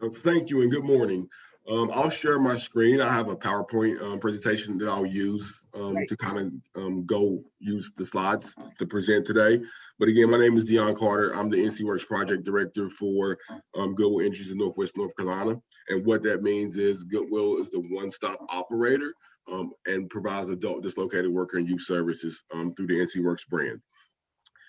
Thank you and good morning. I'll share my screen. I have a PowerPoint presentation that I'll use Right. to kind of go use the slides to present today. But again, my name is Deon Carter. I'm the NCWorks project director for Goodwill Industries in Northwest North Carolina. And what that means is Goodwill is the one-stop operator and provides adult dislocated worker and youth services through the NCWorks brand.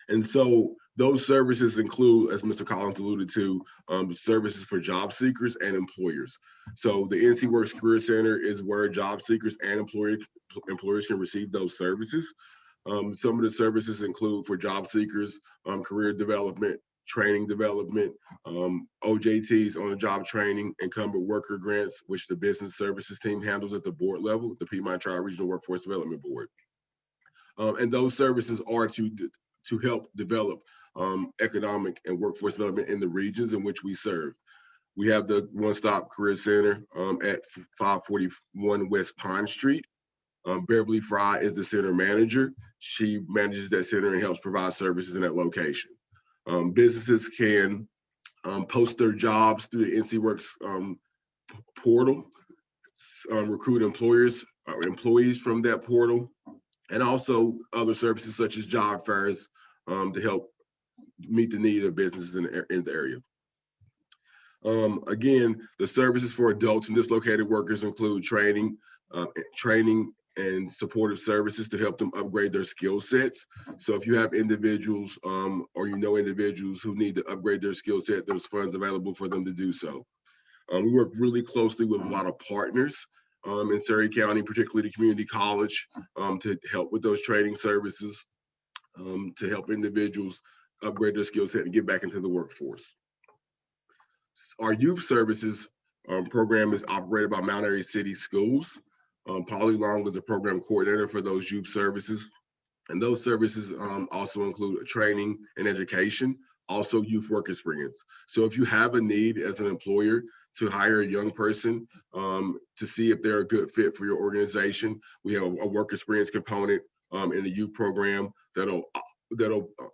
And so those services include, as Mr. Collins alluded to, services for job seekers and employers. So the NCWorks Career Center is where job seekers and employers can receive those services. Some of the services include for job seekers, career development, training development, OJTs, on the job training, incumbent worker grants, which the business services team handles at the board level, the Piedmont Tri-Regional Workforce Development Board. And those services are to help develop economic and workforce development in the regions in which we serve. We have the One Stop Career Center at 541 West Pine Street. Beverly Fry is the center manager. She manages that center and helps provide services in that location. Businesses can post their jobs through the NCWorks portal, recruit employees from that portal, and also other services such as job fairs to help meet the need of businesses in the area. Again, the services for adults and dislocated workers include training and supportive services to help them upgrade their skill sets. So if you have individuals or you know individuals who need to upgrade their skill set, there's funds available for them to do so. We work really closely with a lot of partners in Surrey County, particularly the community college, to help with those training services, to help individuals upgrade their skill set and get back into the workforce. Our youth services program is operated by Mount Airy City Schools. Polly Long is a program coordinator for those youth services. And those services also include training and education, also youth work experience. So if you have a need as an employer to hire a young person to see if they're a good fit for your organization, we have a work experience component in the youth program that'll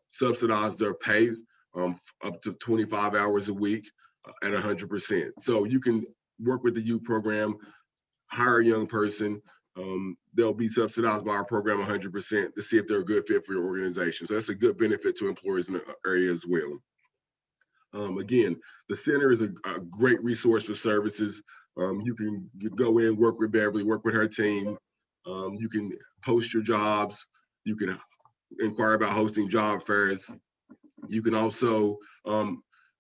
subsidize their pay up to 25 hours a week at 100%. So you can work with the youth program, hire a young person. They'll be subsidized by our program 100% to see if they're a good fit for your organization. So that's a good benefit to employers in the area as well. Again, the center is a great resource for services. You can go in, work with Beverly, work with her team. You can post your jobs. You can inquire about hosting job fairs. You can also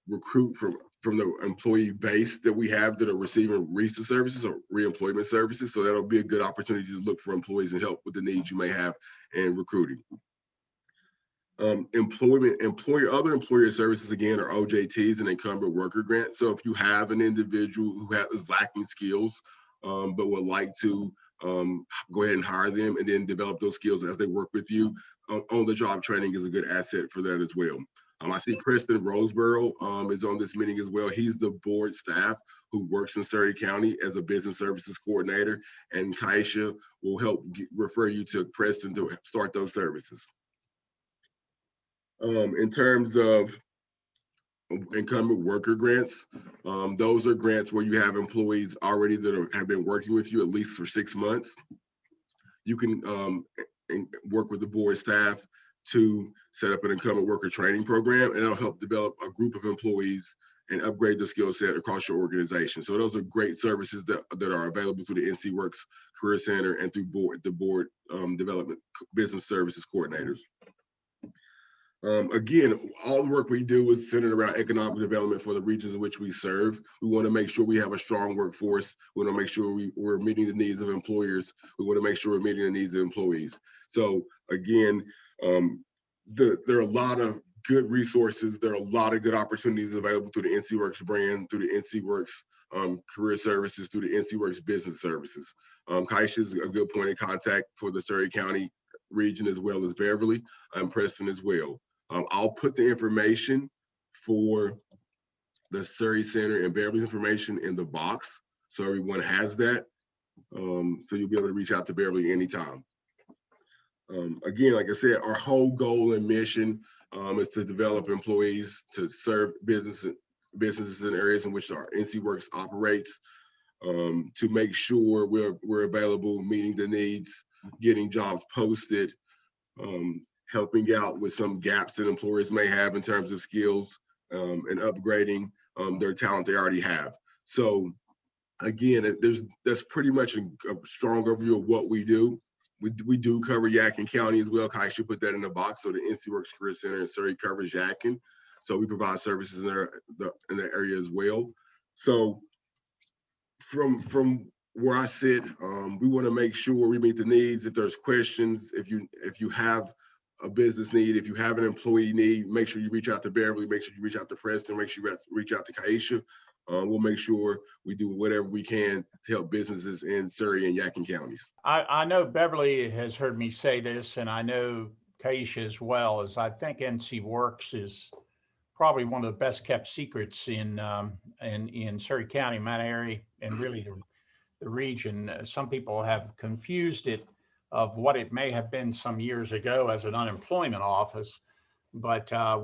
recruit from the employee base that we have that are receiving RESA services or reemployment services. So that'll be a good opportunity to look for employees and help with the needs you may have in recruiting. Other employer services, again, are OJTs and incumbent worker grants. So if you have an individual who is lacking skills, but would like to go ahead and hire them and then develop those skills as they work with you, on the job training is a good asset for that as well. I see Preston Roseborough is on this meeting as well. He's the board staff who works in Surrey County as a business services coordinator, and Kaisha will help refer you to Preston to start those services. In terms of incumbent worker grants, those are grants where you have employees already that have been working with you at least for 6 months. You can work with the board staff to set up an incumbent worker training program, and it'll help develop a group of employees and upgrade the skill set across your organization. So those are great services that are available through the NCWorks Career Center and through the board development business services coordinators. Again, all the work we do is centered around economic development for the regions in which we serve. We want to make sure we have a strong workforce. We want to make sure we're meeting the needs of employers. We want to make sure we're meeting the needs of employees. So again, there are a lot of good resources. There are a lot of good opportunities available through the NCWorks brand, through the NCWorks career services, through the NCWorks business services. Kaisha is a good point of contact for the Surrey County region as well as Beverly and Preston as well. I'll put the information for the Surrey Center and Beverly's information in the box so everyone has that. So you'll be able to reach out to Beverly anytime. Again, like I said, our whole goal and mission is to develop employees to serve business businesses in areas in which our NCWorks operates, to make sure we're available, meeting the needs, getting jobs posted, helping out with some gaps that employers may have in terms of skills, and upgrading their talent they already have. So again, that's pretty much a strong overview of what we do. We do cover Yadkin County as well. I should put that in the box. So the NCWorks Career Center in Surrey covers Yadkin. So we provide services in the area as well. So from where I sit, we want to make sure we meet the needs. If there's questions, if you have a business need, if you have an employee need, make sure you reach out to Beverly, make sure you reach out to Preston, make sure you reach out to Kaisha. We'll make sure we do whatever we can to help businesses in Surrey and Yadkin counties. I know Beverly has heard me say this, and I know Kaisha as well, as I think NCWorks is probably one of the best kept secrets in Surrey County, Mount Airy, and really the region. Some people have confused it of what it may have been some years ago as an unemployment office. But I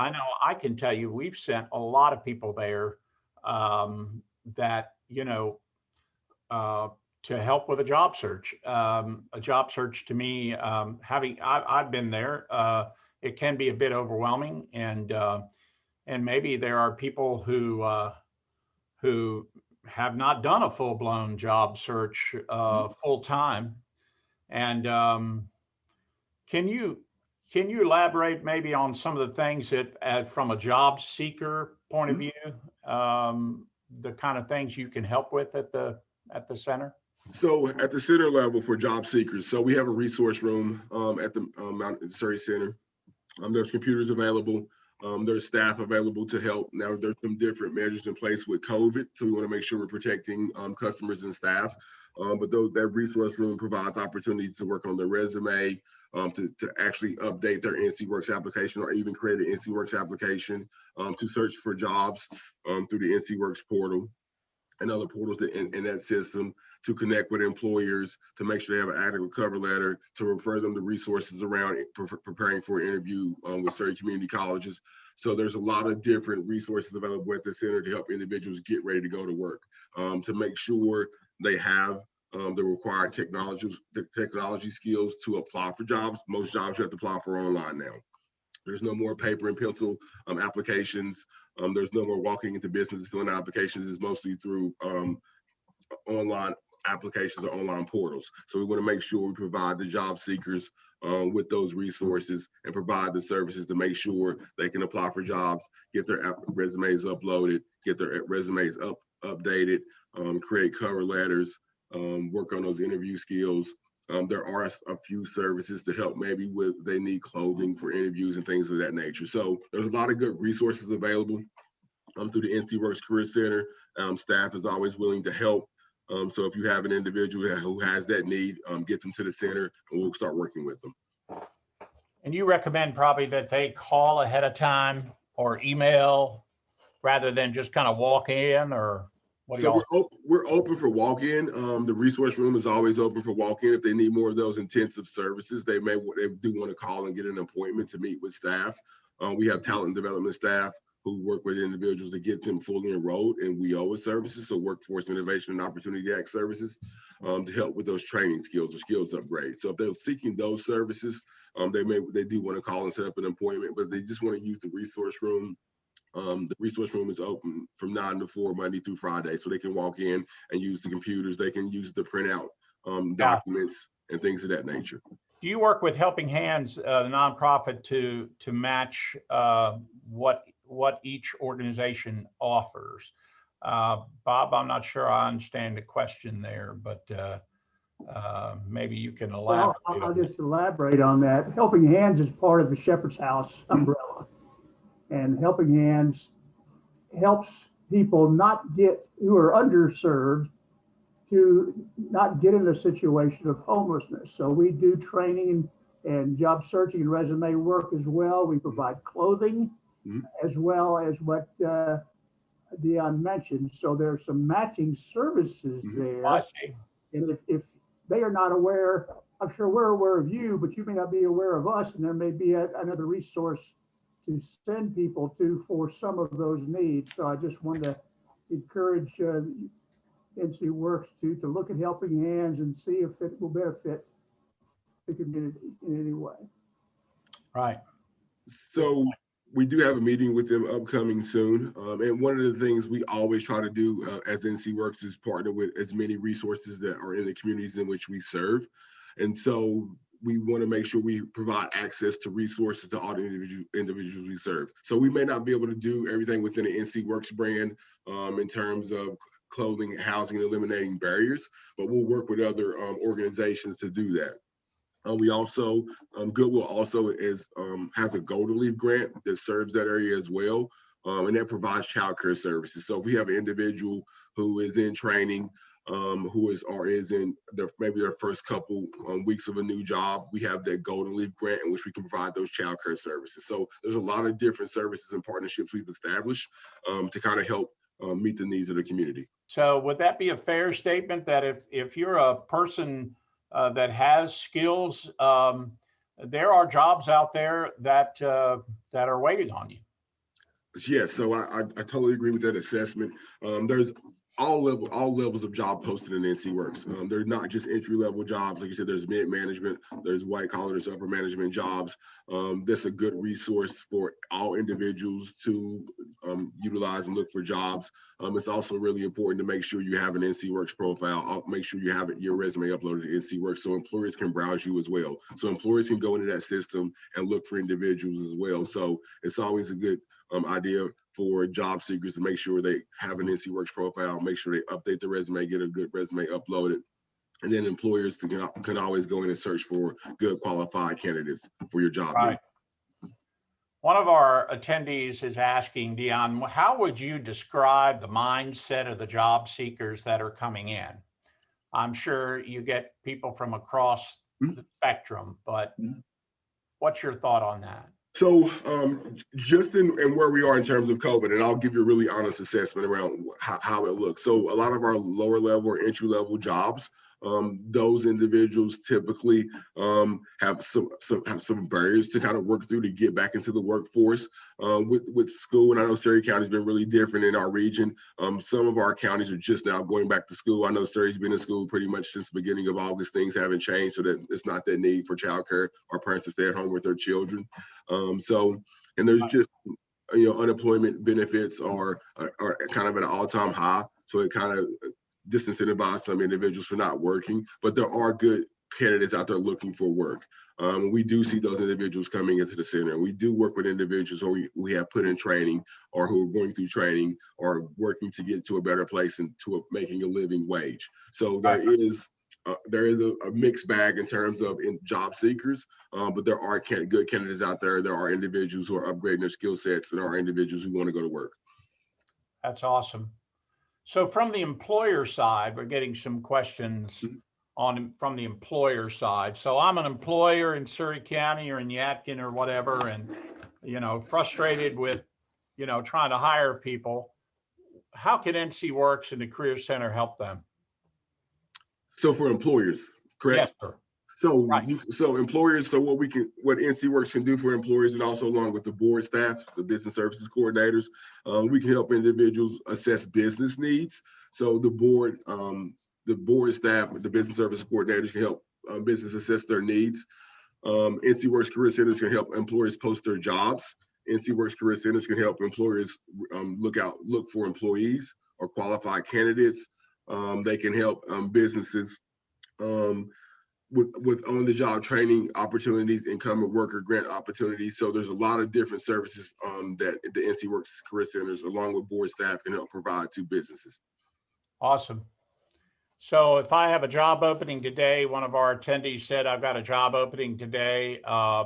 know I can tell you, we've sent a lot of people there that, to help with a job search. A job search to me, I've been there, it can be a bit overwhelming, and maybe there are people who have not done a full-blown job search full time. And can you elaborate maybe on some of the things that, from a job seeker point of view, the kind of things you can help with at the center? So at the center level for job seekers, so we have a resource room at the Mount Surrey Center. There's computers available. There's staff available to help. Now, there's some different measures in place with COVID, so we want to make sure we're protecting customers and staff. But that resource room provides opportunities to work on their resume, to actually update their NCWorks application, or even create an NCWorks application, to search for jobs through the NCWorks portal and other portals in that system, to connect with employers, to make sure they have an adequate cover letter, to refer them to resources around preparing for an interview with Surrey community colleges. So there's a lot of different resources available at the center to help individuals get ready to go to work, to make sure they have the required technology skills to apply for jobs. Most jobs you have to apply for online now. There's no more paper and pencil applications. There's no more walking into businesses filling out applications. It's mostly through online applications or online portals. So we want to make sure we provide the job seekers with those resources and provide the services to make sure they can apply for jobs, get their resumes uploaded, get their resumes updated, create cover letters, work on those interview skills. There are a few services to help maybe with they need clothing for interviews and things of that nature. So there's a lot of good resources available through the NCWorks Career Center. Staff is always willing to help. So if you have an individual who has that need, get them to the center and we'll start working with them. And you recommend probably that they call ahead of time or email rather than just kind of walk in, or what do y'all? So we're open for walk-in. The resource room is always open for walk-in. If they need more of those intensive services, they do want to call and get an appointment to meet with staff. We have talent development staff who work with individuals to get them fully enrolled in WIOA services, so Workforce Innovation and Opportunity Act services, to help with those training skills or skills upgrades. So if they're seeking those services, they do want to call and set up an appointment, but they just want to use the resource room. The resource room is open from 9 to 4, Monday through Friday, so they can walk in and use the computers. They can use the printout documents and things of that nature. Do you work with Helping Hands, the nonprofit, to match what each organization offers? Bob, I'm not sure I understand the question there, but maybe you can elaborate. Well, I'll just elaborate on that. Helping Hands is part of the Shepherd's House umbrella. And Helping Hands helps people who are underserved to not get in a situation of homelessness. So we do training and job searching and resume work as well. We provide clothing as well as what Deon mentioned. So there's some matching services there. I see. And if they are not aware, I'm sure we're aware of you, but you may not be aware of us, and there may be another resource to send people to for some of those needs. So I just wanted to encourage NCWorks to look at Helping Hands and see if it will benefit the community in any way. Right. So we do have a meeting with them upcoming soon. And one of the things we always try to do as NCWorks is partner with as many resources that are in the communities in which we serve. And so we want to make sure we provide access to resources to all the individuals we serve. So we may not be able to do everything within the NCWorks brand in terms of clothing, housing, and eliminating barriers, but we'll work with other organizations to do that. We also, Goodwill also has a Golden Leaf grant that serves that area as well, and that provides childcare services. So if we have an individual who is in training, who is in maybe their first couple weeks of a new job, we have that Golden Leaf grant in which we can provide those childcare services. So there's a lot of different services and partnerships we've established to kind of help meet the needs of the community. So would that be a fair statement that if you're a person that has skills, there are jobs out there that are waiting on you? Yes, so I totally agree with that assessment. There's all levels of job posted in NCWorks. They're not just entry level jobs. Like you said, there's mid management, there's white collar, there's upper management jobs. That's a good resource for all individuals to utilize and look for jobs. It's also really important to make sure you have an NCWorks profile. Make sure you have your resume uploaded to NCWorks so employers can browse you as well. So employers can go into that system and look for individuals as well. So it's always a good idea for job seekers to make sure they have an NCWorks profile, make sure they update the resume, get a good resume uploaded. And then employers can always go in and search for good qualified candidates for your job. Right. One of our attendees is asking, Deon, how would you describe the mindset of the job seekers that are coming in? I'm sure you get people from across the spectrum, but what's your thought on that? So just in where we are in terms of COVID, and I'll give you a really honest assessment around how it looks. So a lot of our lower level or entry level jobs, those individuals typically have some barriers to kind of work through to get back into the workforce. With school, and I know Surrey County has been really different in our region. Some of our counties are just now going back to school. I know Surrey's been in school pretty much since the beginning of August. Things haven't changed, so that it's not that need for childcare or parents to stay at home with their children. And there's just, unemployment benefits are kind of at an all-time high. So it kind of disincentivizes some individuals for not working, but there are good candidates out there looking for work. We do see those individuals coming into the center. We do work with individuals who we have put in training or who are going through training or working to get to a better place and to making a living wage. So there is a mixed bag in terms of job seekers, but there are good candidates out there. There are individuals who are upgrading their skill sets, and there are individuals who want to go to work. That's awesome. So from the employer side, we're getting some questions from the employer side. So I'm an employer in Surrey County or in Yadkin or whatever, and frustrated with trying to hire people. How can NCWorks and the Career Center help them? So for employers, correct? Yes, sir. So, right. So employers, so what NCWorks can do for employers, and also along with the board staff, the business services coordinators, we can help individuals assess business needs. So the board staff, the business services coordinators can help business assess their needs. NCWorks Career Centers can help employers post their jobs. NCWorks Career Centers can help employers look for employees or qualified candidates. They can help businesses with on-the-job training opportunities, incumbent worker grant opportunities. So there's a lot of different services that the NCWorks Career Centers, along with board staff, can help provide to businesses. Awesome. So if I have a job opening today, one of our attendees said, I've got a job opening today. I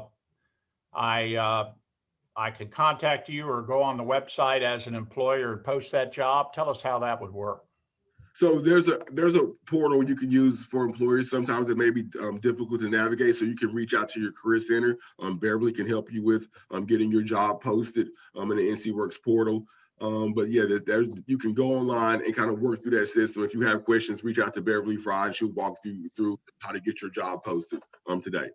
could contact you or go on the website as an employer and post that job. Tell us how that would work. So there's a portal you can use for employers. Sometimes it may be difficult to navigate, so you can reach out to your career center. Beverly can help you with getting your job posted in the NCWorks portal. But yeah, you can go online and kind of work through that system. If you have questions, reach out to Beverly Fry, and she'll walk you through how to get your job posted today.